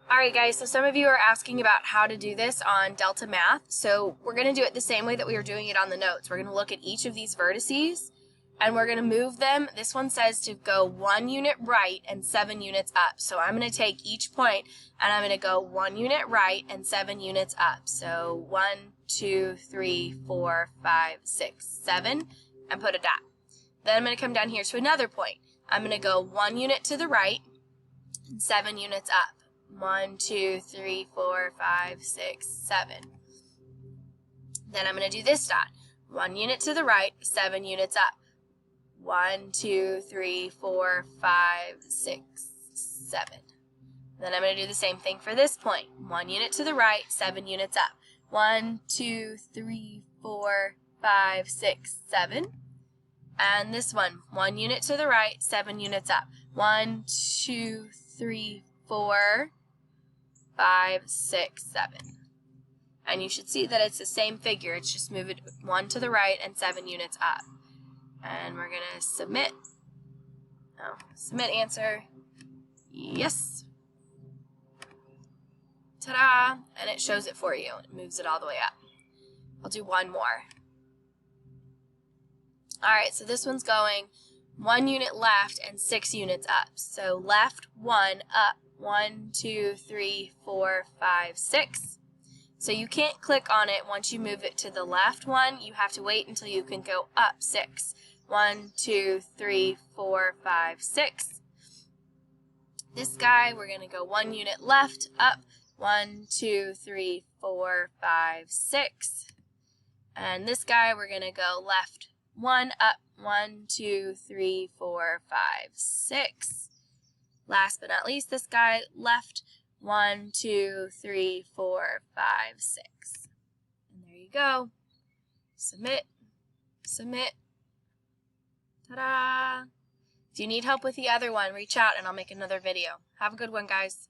Alright guys, so some of you are asking about how to do this on Delta Math. So we're going to do it the same way that we were doing it on the notes. We're going to look at each of these vertices and we're going to move them. This one says to go 1 unit right and 7 units up. So I'm going to take each point and I'm going to go 1 unit right and 7 units up. So 1, 2, 3, 4, 5, 6, 7 and put a dot. Then I'm going to come down here to another point. I'm going to go 1 unit to the right and 7 units up. 1, 2, 3, 4, 5, 6, 7. Then I'm going to do this dot. 1 unit to the right, 7 units up. 1, 2, 3, 4, 5, 6, 7. Then I'm going to do the same thing for this point. 1 unit to the right, 7 units up. 1, 2, 3, 4, 5, 6, 7. And this one, 1 unit to the right, 7 units up. 1, 2, 3, 4, 5, 6, 7. And you should see that it's the same figure. It's just move it 1 to the right and 7 units up. And we're going to submit. Oh, submit answer. Yes. Ta-da! And it shows it for you. It moves it all the way up. I'll do one more. Alright, so this one's going 1 unit left and 6 units up. So left, 1, up, 1, 2, 3, 4, 5, 6. So you can't click on it once you move it to the left one. You have to wait until you can go up 6. 1, 2, 3, 4, 5, 6. This guy, we're going to go 1 unit left, up, 1, 2, 3, 4, 5, 6. And this guy, we're going to go left, 1, up, 1, 2, 3, 4, 5, 6. Last but not least, this guy left, 1, 2, 3, 4, 5, 6. And there you go. Submit, submit. Ta-da! If you need help with the other one, reach out and I'll make another video. Have a good one, guys.